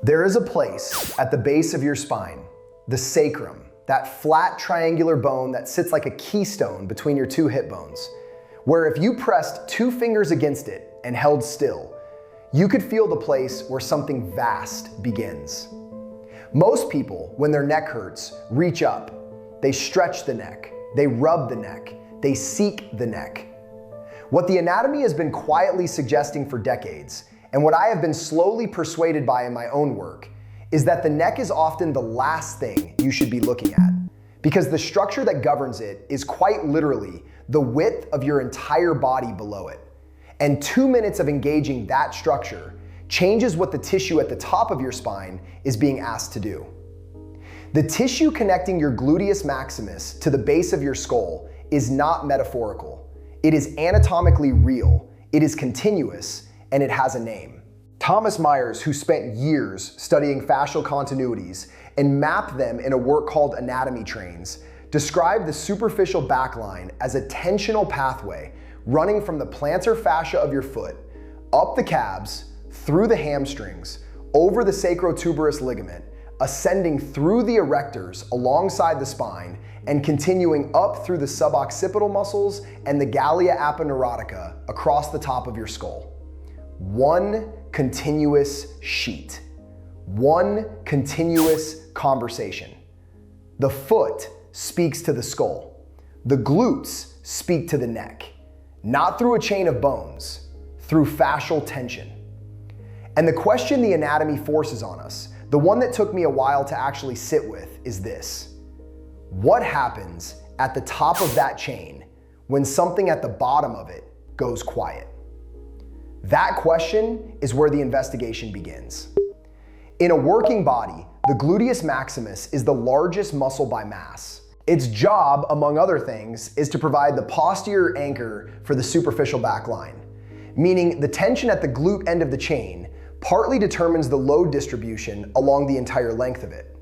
There is a place at the base of your spine, the sacrum, that flat triangular bone that sits like a keystone between your two hip bones, where if you pressed two fingers against it and held still, you could feel the place where something vast begins. Most people, when their neck hurts, reach up. They stretch the neck, they rub the neck, they seek the neck. What the anatomy has been quietly suggesting for decades, and what I have been slowly persuaded by in my own work, is that the neck is often the last thing you should be looking at, because the structure that governs it is quite literally the width of your entire body below it. And 2 minutes of engaging that structure changes what the tissue at the top of your spine is being asked to do. The tissue connecting your gluteus maximus to the base of your skull is not metaphorical. It is anatomically real, it is continuous, and it has a name. Thomas Myers, who spent years studying fascial continuities and mapped them in a work called Anatomy Trains, described the superficial backline as a tensional pathway running from the plantar fascia of your foot, up the calves, through the hamstrings, over the sacrotuberous ligament, ascending through the erectors alongside the spine, and continuing up through the suboccipital muscles and the gallia aponeurotica across the top of your skull. One continuous sheet. One continuous conversation. The foot speaks to the skull. The glutes speak to the neck. Not through a chain of bones, through fascial tension. And the question the anatomy forces on us, the one that took me a while to actually sit with, is this: what happens at the top of that chain when something at the bottom of it goes quiet? That question is where the investigation begins. In a working body, the gluteus maximus is the largest muscle by mass. Its job, among other things, is to provide the posterior anchor for the superficial back line, meaning the tension at the glute end of the chain partly determines the load distribution along the entire length of it.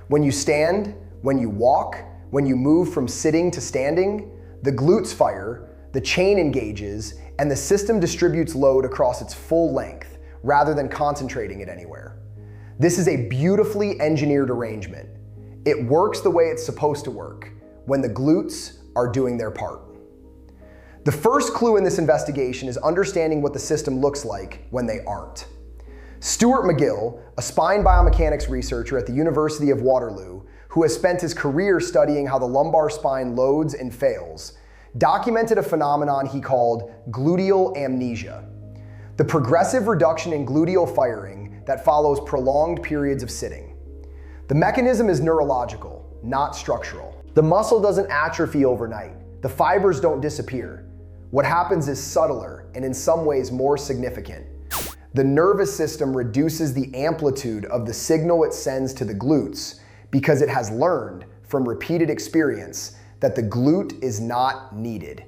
When you stand, when you walk, when you move from sitting to standing, the glutes fire, the chain engages, and the system distributes load across its full length, rather than concentrating it anywhere. This is a beautifully engineered arrangement. It works the way it's supposed to work, when the glutes are doing their part. The first clue in this investigation is understanding what the system looks like when they aren't. Stuart McGill, a spine biomechanics researcher at the University of Waterloo, who has spent his career studying how the lumbar spine loads and fails, documented a phenomenon he called gluteal amnesia, the progressive reduction in gluteal firing that follows prolonged periods of sitting. The mechanism is neurological, not structural. The muscle doesn't atrophy overnight. The fibers don't disappear. What happens is subtler and in some ways more significant. The nervous system reduces the amplitude of the signal it sends to the glutes because it has learned from repeated experience that the glute is not needed.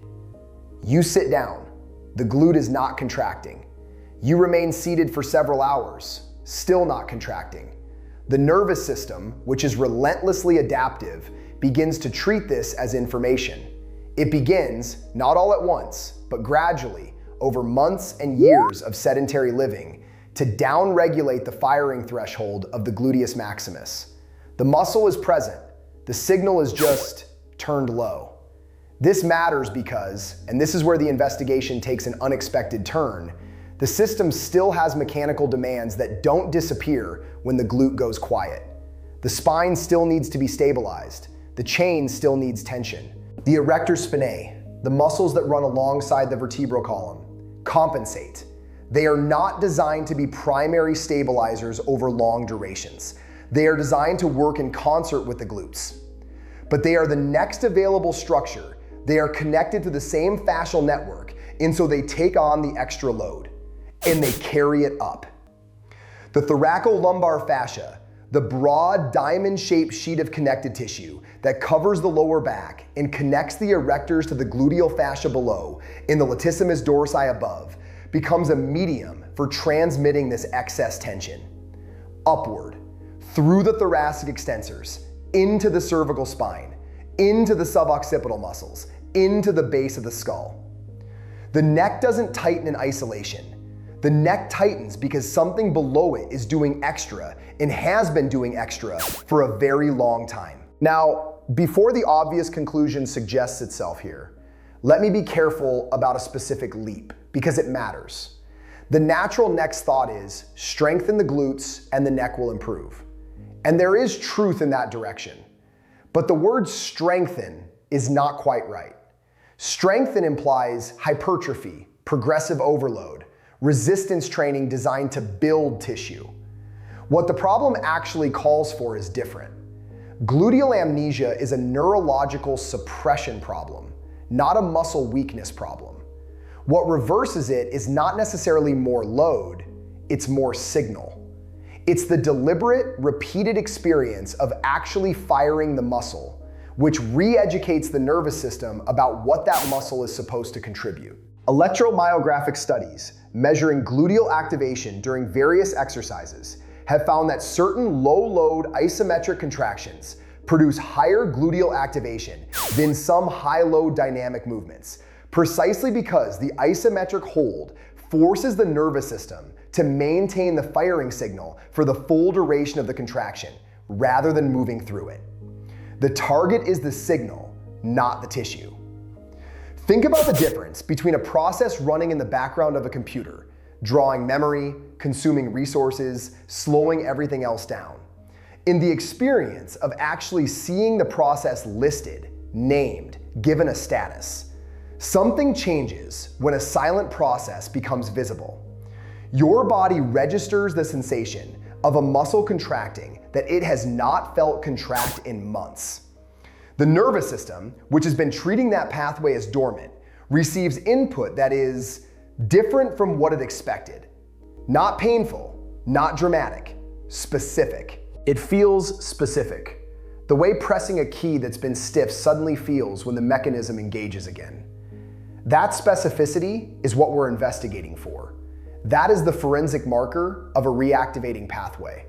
You sit down, the glute is not contracting. You remain seated for several hours, still not contracting. The nervous system, which is relentlessly adaptive, begins to treat this as information. It begins, not all at once, but gradually, over months and years of sedentary living, to downregulate the firing threshold of the gluteus maximus. The muscle is present, the signal is just turned low. This matters because, and this is where the investigation takes an unexpected turn, the system still has mechanical demands that don't disappear when the glute goes quiet. The spine still needs to be stabilized. The chain still needs tension. The erector spinae, the muscles that run alongside the vertebral column, compensate. They are not designed to be primary stabilizers over long durations. They are designed to work in concert with the glutes. But they are the next available structure. They are connected to the same fascial network, and so they take on the extra load, and they carry it up. The thoracolumbar fascia, the broad diamond-shaped sheet of connective tissue that covers the lower back and connects the erectors to the gluteal fascia below and the latissimus dorsi above, becomes a medium for transmitting this excess tension upward, through the thoracic extensors, into the cervical spine, into the suboccipital muscles, into the base of the skull. The neck doesn't tighten in isolation. The neck tightens because something below it is doing extra and has been doing extra for a very long time. Now, before the obvious conclusion suggests itself here, let me be careful about a specific leap because it matters. The natural next thought is strengthen the glutes and the neck will improve. And there is truth in that direction. But the word strengthen is not quite right. Strengthen implies hypertrophy, progressive overload, resistance training designed to build tissue. What the problem actually calls for is different. Gluteal amnesia is a neurological suppression problem, not a muscle weakness problem. What reverses it is not necessarily more load, it's more signal. It's the deliberate, repeated experience of actually firing the muscle, which re-educates the nervous system about what that muscle is supposed to contribute. Electromyographic studies measuring gluteal activation during various exercises have found that certain low-load isometric contractions produce higher gluteal activation than some high-load dynamic movements, precisely because the isometric hold forces the nervous system to maintain the firing signal for the full duration of the contraction, rather than moving through it. The target is the signal, not the tissue. Think about the difference between a process running in the background of a computer, drawing memory, consuming resources, slowing everything else down, in the experience of actually seeing the process listed, named, given a status. Something changes when a silent process becomes visible. Your body registers the sensation of a muscle contracting that it has not felt contract in months. The nervous system, which has been treating that pathway as dormant, receives input that is different from what it expected. Not painful, not dramatic, specific. It feels specific, the way pressing a key that's been stiff suddenly feels when the mechanism engages again. That specificity is what we're investigating for. That is the forensic marker of a reactivating pathway.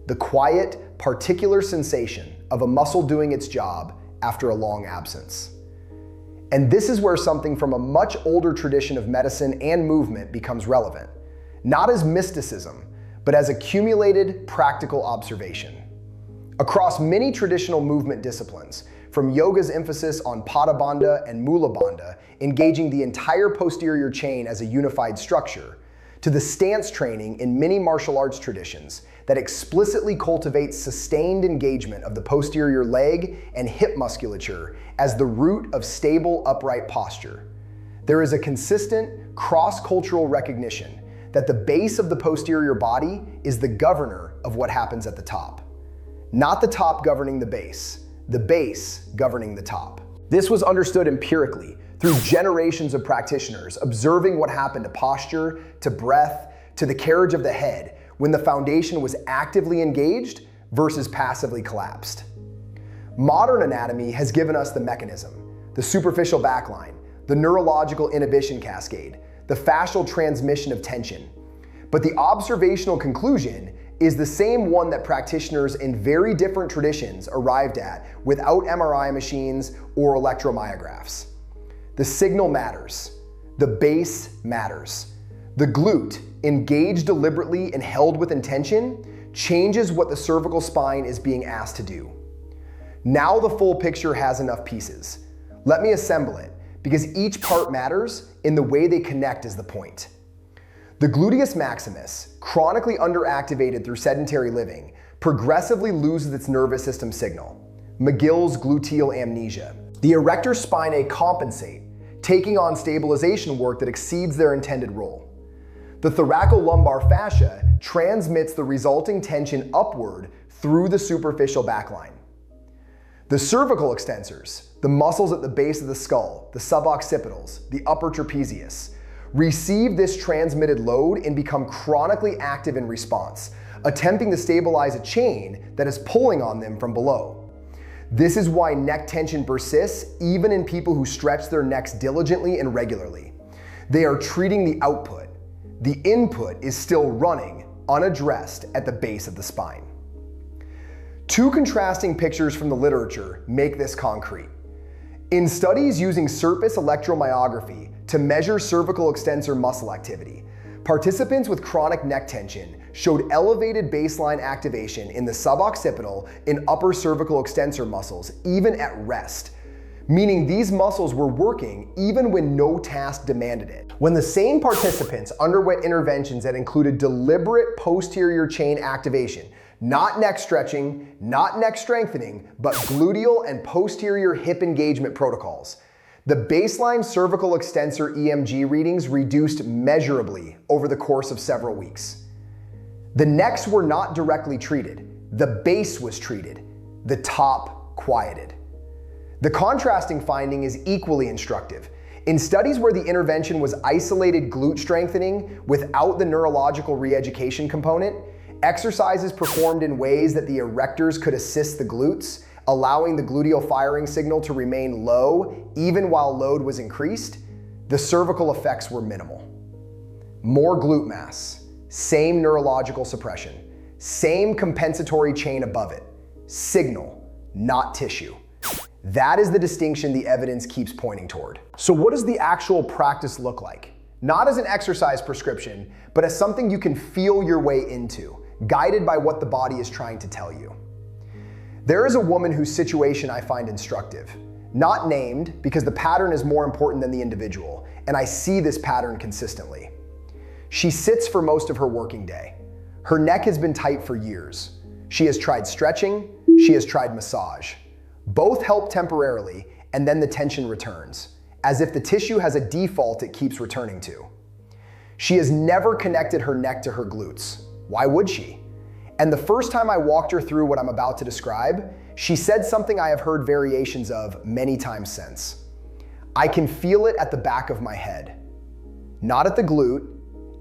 The quiet, particular sensation of a muscle doing its job after a long absence. And this is where something from a much older tradition of medicine and movement becomes relevant. Not as mysticism, but as accumulated practical observation. Across many traditional movement disciplines, from yoga's emphasis on pada bandha and mula bandha, engaging the entire posterior chain as a unified structure, to the stance training in many martial arts traditions that explicitly cultivate sustained engagement of the posterior leg and hip musculature as the root of stable, upright posture. There is a consistent, cross-cultural recognition that the base of the posterior body is the governor of what happens at the top. Not the top governing the base governing the top. This was understood empirically through generations of practitioners observing what happened to posture, to breath, to the carriage of the head when the foundation was actively engaged versus passively collapsed. Modern anatomy has given us the mechanism, the superficial backline, the neurological inhibition cascade, the fascial transmission of tension. But the observational conclusion is the same one that practitioners in very different traditions arrived at without MRI machines or electromyographs. The signal matters. The base matters. The glute, engaged deliberately and held with intention, changes what the cervical spine is being asked to do. Now the full picture has enough pieces. Let me assemble it, because each part matters in the way they connect is the point. The gluteus maximus, chronically underactivated through sedentary living, progressively loses its nervous system signal. McGill's gluteal amnesia. The erector spinae compensate, taking on stabilization work that exceeds their intended role. The thoracolumbar fascia transmits the resulting tension upward through the superficial backline. The cervical extensors, the muscles at the base of the skull, the suboccipitals, the upper trapezius, receive this transmitted load and become chronically active in response, attempting to stabilize a chain that is pulling on them from below. This is why neck tension persists even in people who stretch their necks diligently and regularly. They are treating the output. The input is still running, unaddressed at the base of the spine. Two contrasting pictures from the literature make this concrete. In studies using surface electromyography to measure cervical extensor muscle activity, Participants with chronic neck tension showed elevated baseline activation in the suboccipital and upper cervical extensor muscles, even at rest, meaning these muscles were working even when no task demanded it. When the same participants underwent interventions that included deliberate posterior chain activation, not neck stretching, not neck strengthening, but gluteal and posterior hip engagement protocols, the baseline cervical extensor EMG readings reduced measurably over the course of several weeks. The necks were not directly treated. The base was treated. The top quieted. The contrasting finding is equally instructive. In studies where the intervention was isolated glute strengthening without the neurological re-education component, exercises performed in ways that the erectors could assist the glutes, allowing the gluteal firing signal to remain low even while load was increased, the cervical effects were minimal. More glute mass, same neurological suppression, same compensatory chain above it, signal, not tissue. That is the distinction the evidence keeps pointing toward. So what does the actual practice look like? Not as an exercise prescription, but as something you can feel your way into, guided by what the body is trying to tell you. There is a woman whose situation I find instructive. Not named, because the pattern is more important than the individual, and I see this pattern consistently. She sits for most of her working day. Her neck has been tight for years. She has tried stretching, she has tried massage. Both help temporarily, and then the tension returns, as if the tissue has a default it keeps returning to. She has never connected her neck to her glutes. Why would she? And the first time I walked her through what I'm about to describe, she said something I have heard variations of many times since. I can feel it at the back of my head. Not at the glute,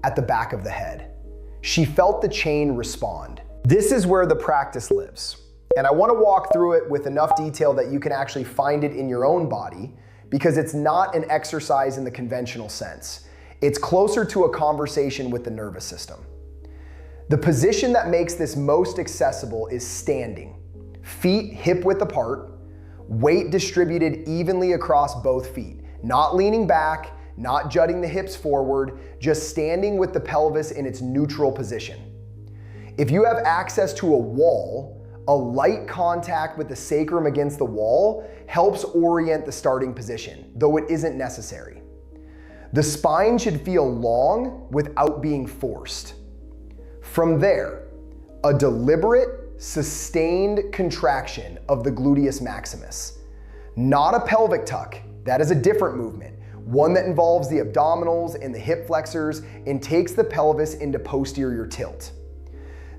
at the back of the head. She felt the chain respond. This is where the practice lives. And I want to walk through it with enough detail that you can actually find it in your own body, because it's not an exercise in the conventional sense. It's closer to a conversation with the nervous system. The position that makes this most accessible is standing. Feet hip width apart, weight distributed evenly across both feet, not leaning back, not jutting the hips forward, just standing with the pelvis in its neutral position. If you have access to a wall, a light contact with the sacrum against the wall helps orient the starting position, though it isn't necessary. The spine should feel long without being forced. From there, a deliberate, sustained contraction of the gluteus maximus. Not a pelvic tuck, that is a different movement, one that involves the abdominals and the hip flexors and takes the pelvis into posterior tilt.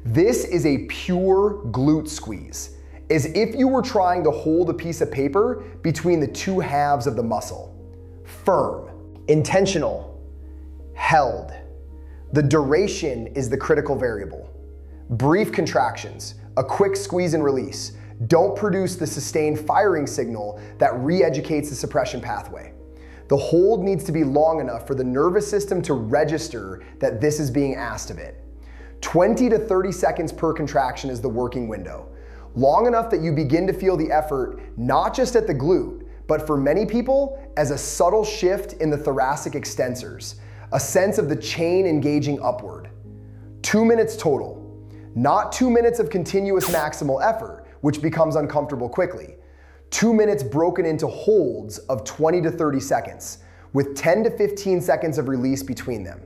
This is a pure glute squeeze, as if you were trying to hold a piece of paper between the two halves of the muscle. Firm, intentional, held. The duration is the critical variable. Brief contractions, a quick squeeze and release, don't produce the sustained firing signal that re-educates the suppression pathway. The hold needs to be long enough for the nervous system to register that this is being asked of it. 20 to 30 seconds per contraction is the working window. Long enough that you begin to feel the effort, not just at the glute, but for many people, as a subtle shift in the thoracic extensors, a sense of the chain engaging upward. 2 minutes total, not 2 minutes of continuous maximal effort, which becomes uncomfortable quickly. 2 minutes broken into holds of 20 to 30 seconds, with 10 to 15 seconds of release between them.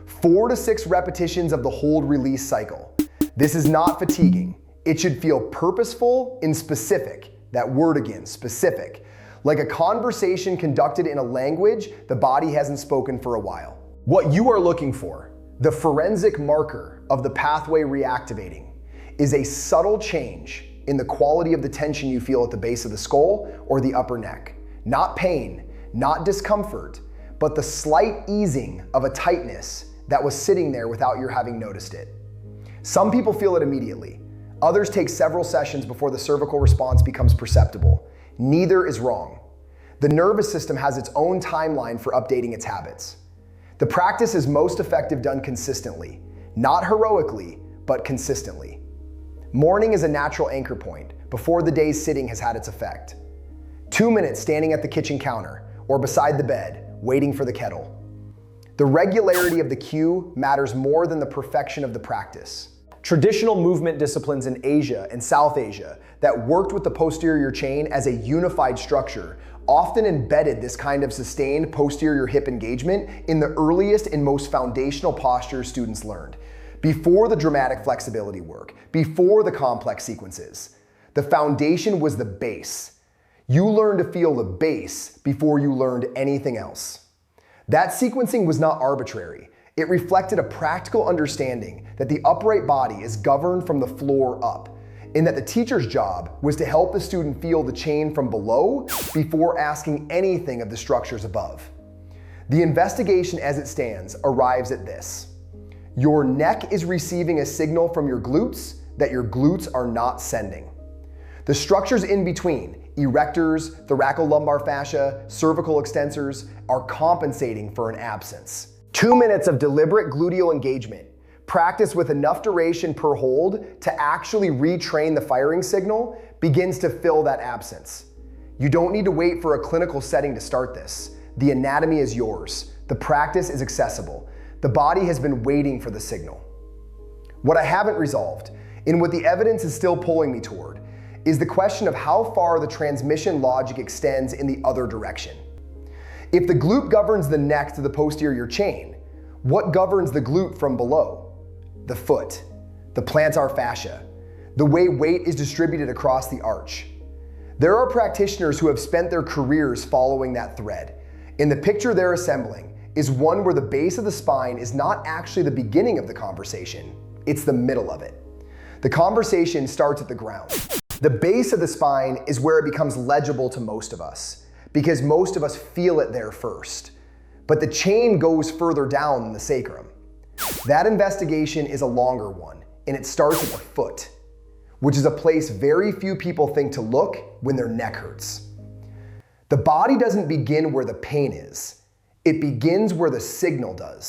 4 to 6 repetitions of the hold release cycle. This is not fatiguing. It should feel purposeful and specific. That word again, specific. Like a conversation conducted in a language the body hasn't spoken for a while. What you are looking for, the forensic marker of the pathway reactivating, is a subtle change in the quality of the tension you feel at the base of the skull or the upper neck. Not pain, not discomfort, but the slight easing of a tightness that was sitting there without your having noticed it. Some people feel it immediately. Others take several sessions before the cervical response becomes perceptible. Neither is wrong. The nervous system has its own timeline for updating its habits. The practice is most effective done consistently, not heroically, but consistently. Morning is a natural anchor point before the day's sitting has had its effect. 2 minutes standing at the kitchen counter or beside the bed, waiting for the kettle. The regularity of the cue matters more than the perfection of the practice. Traditional movement disciplines in Asia and South Asia that worked with the posterior chain as a unified structure often embedded this kind of sustained posterior hip engagement in the earliest and most foundational postures students learned, before the dramatic flexibility work, before the complex sequences. The foundation was the base. You learned to feel the base before you learned anything else. That sequencing was not arbitrary. It reflected a practical understanding that the upright body is governed from the floor up, and that the teacher's job was to help the student feel the chain from below before asking anything of the structures above. The investigation as it stands arrives at this. Your neck is receiving a signal from your glutes that your glutes are not sending. The structures in between, erectors, thoracolumbar fascia, cervical extensors, are compensating for an absence. 2 minutes of deliberate gluteal engagement, practice with enough duration per hold to actually retrain the firing signal, begins to fill that absence. You don't need to wait for a clinical setting to start this. The anatomy is yours. The practice is accessible. The body has been waiting for the signal. What I haven't resolved, and what the evidence is still pulling me toward, is the question of how far the transmission logic extends in the other direction. If the glute governs the neck to the posterior chain, what governs the glute from below? The foot, the plantar fascia, the way weight is distributed across the arch. There are practitioners who have spent their careers following that thread, and the picture they're assembling is one where the base of the spine is not actually the beginning of the conversation, it's the middle of it. The conversation starts at the ground. The base of the spine is where it becomes legible to most of us, because most of us feel it there first. But the chain goes further down than the sacrum. That investigation is a longer one, and it starts at the foot, which is a place very few people think to look when their neck hurts. The body doesn't begin where the pain is. It begins where the signal does.